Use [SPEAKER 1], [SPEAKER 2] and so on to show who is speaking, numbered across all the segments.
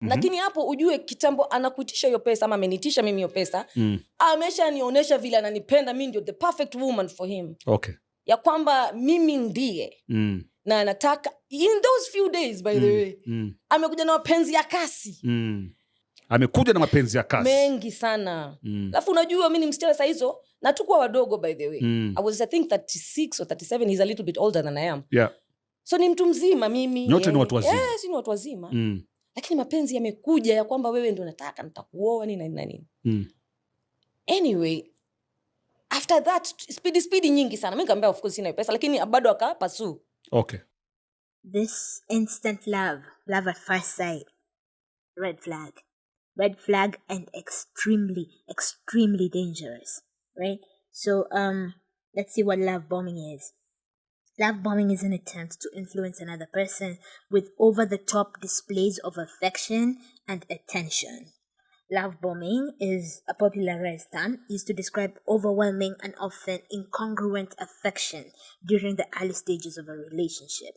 [SPEAKER 1] Lakini hapo ujue kitambo anakuitisha hiyo pesa ama amenitisha mimi hiyo pesa. Amesha nionyesha vile ananipenda mimi ndio the perfect woman for him.
[SPEAKER 2] Okay.
[SPEAKER 1] Ya kwamba mimi ndiye. Na anataka in those few days by the way. Amekuja na mapenzi ya kasi.
[SPEAKER 2] Amekuja na mapenzi ya kasi.
[SPEAKER 1] Mengi sana. Alafu unajua mimi ni msichana saa hizo na tukua wadogo by the way. I was I think 36 or 37, he's a little bit older than I am.
[SPEAKER 2] Yeah.
[SPEAKER 1] So ni mtu mzima mimi.
[SPEAKER 2] Nyote ni watu wazima.
[SPEAKER 1] Yes, ni watu wazima. Lakini mapenzi yamekuja ya kwamba wewe ndio nataka nitakuoa nini na nini. Anyway, after that speedy nyingi sana. Mimi nikamwambia of course sina pesa lakini bado akapasu.
[SPEAKER 2] Okay.
[SPEAKER 3] This instant love at first sight. Red flag and extremely dangerous, right? So let's see what love bombing is. Love bombing is an attempt to influence another person with over-the-top displays of affection and attention. Love bombing is a popularized term used to describe overwhelming and often incongruent affection during the early stages of a relationship.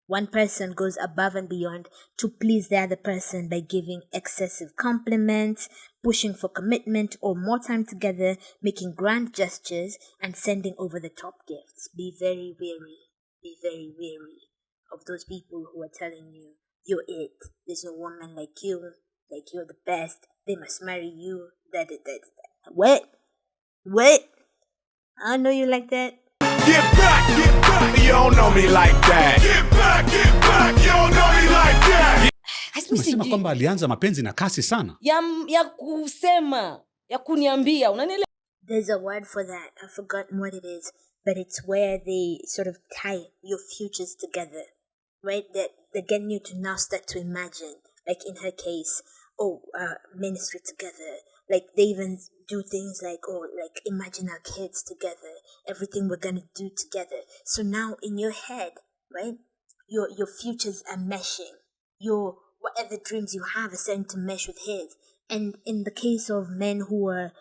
[SPEAKER 3] One person goes above and beyond to please the other person by giving excessive compliments, pushing for commitment or more time together, making grand gestures, and sending over-the-top gifts. Be very wary of those people who are telling you, you're it. There's no woman like you're the best. They must marry you. What? I know you like that.
[SPEAKER 4] Get back, you don't know me like that. Get back, you don't know me like that.
[SPEAKER 2] Unasema kwamba alianza mapenzi na kasi sana.
[SPEAKER 1] Ya kusema, ya kuniambia, unanielewa?
[SPEAKER 3] There's a word for that. I've forgotten what it is, but it's where they sort of tie your futures together, right? That they're getting you to now start to imagine, like in her case, ministry together. Like they even do things like, imagine our kids together, everything we're gonna do together. So now in your head, right, your futures are meshing. Your whatever dreams you have are starting to mesh with his. And in the case of men who are,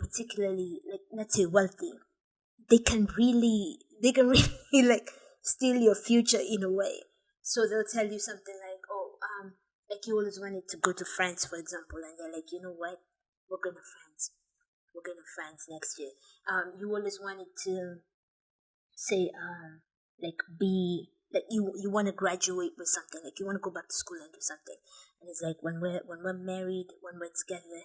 [SPEAKER 3] particularly, like, let's say wealthy, they can really like steal your future in a way. So they'll tell you something like, like you always wanted to go to France, for example, and they're like, you know what? We're going to France next year. You always wanted to say, you want to graduate with something, like you want to go back to school and do something. And it's like, when we're married, when we're together,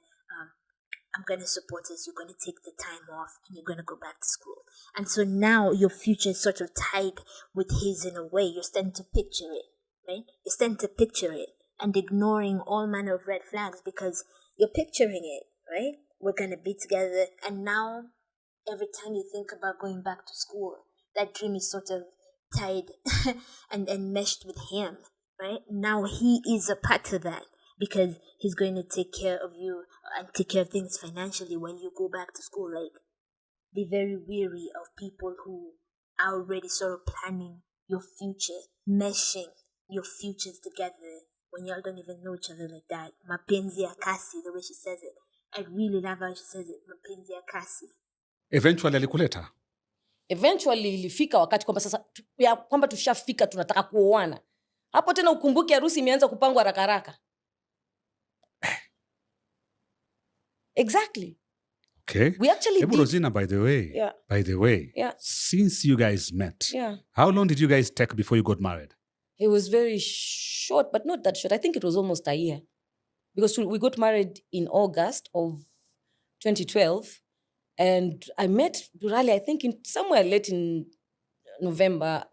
[SPEAKER 3] I'm going to support us. You're going to take the time off and you're going to go back to school. And so now your future is sort of tied with his in a way. You're starting to picture it, right? You're starting to picture it and ignoring all manner of red flags because you're picturing it, right? We're going to be together. And now every time you think about going back to school, that dream is sort of tied and meshed with him, right? Now he is a part of that because he's going to take care of you and take care of things financially when you go back to school. Like, be very wary of people who are already sort of planning your future, meshing your futures together when y'all don't even know each other like that. Mapenzi ya kasi, the way she says it. I really love how she says it. Mapenzi ya kasi.
[SPEAKER 2] Eventually alikuleta?
[SPEAKER 1] Eventually ilifika wakati kwamba sasa kwamba tushafika tunataka kuoana. Hapo tena ukumbuke harusi imeanza kupangwa haraka. Exactly.
[SPEAKER 2] Okay.
[SPEAKER 1] We actually did.
[SPEAKER 2] Rozinah, by the way, since you guys met, how long did you guys take before you got married?
[SPEAKER 1] It was very short, but not that short. I think it was almost a year. Because we got married in August of 2012. And I met Burale, I think, in somewhere late in November,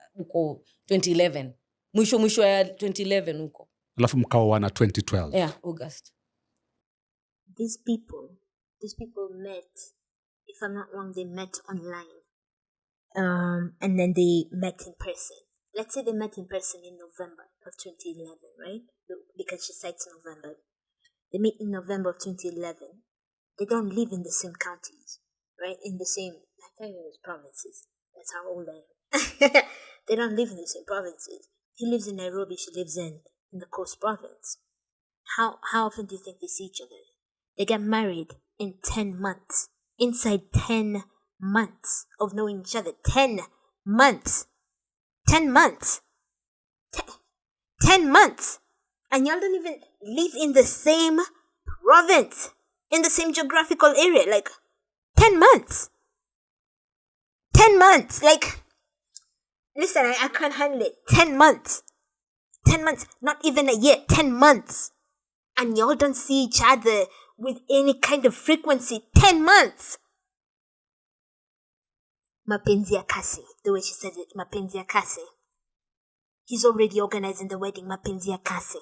[SPEAKER 1] 2011. Mwisho ya 2011 huko.
[SPEAKER 2] Alafu mkaoana 2012.
[SPEAKER 1] Yeah, August.
[SPEAKER 3] These people met, if I'm not wrong, they met online. And then they met in person. Let's say they met in person in November of 2011, right? Because she cites November. They meet in November of 2011. They don't live in the same counties, right? In the same, I think it was provinces. That's how old I am. They don't live in the same provinces. He lives in Nairobi, she lives in the Coast Province. How often do you think they see each other? They get married in 10 months. Inside 10 months of knowing each other. 10 months. 10 months. 10 months. And y'all don't even, live in the same province, in the same geographical area, like 10 months. 10 months, like, listen, I can't handle it. 10 months. 10 months, not even a year, 10 months. And y'all don't see each other with any kind of frequency. 10 months. Mapenzi ya kasi, the way she said it, mapenzi ya kasi. He's already organizing the wedding, mapenzi ya kasi.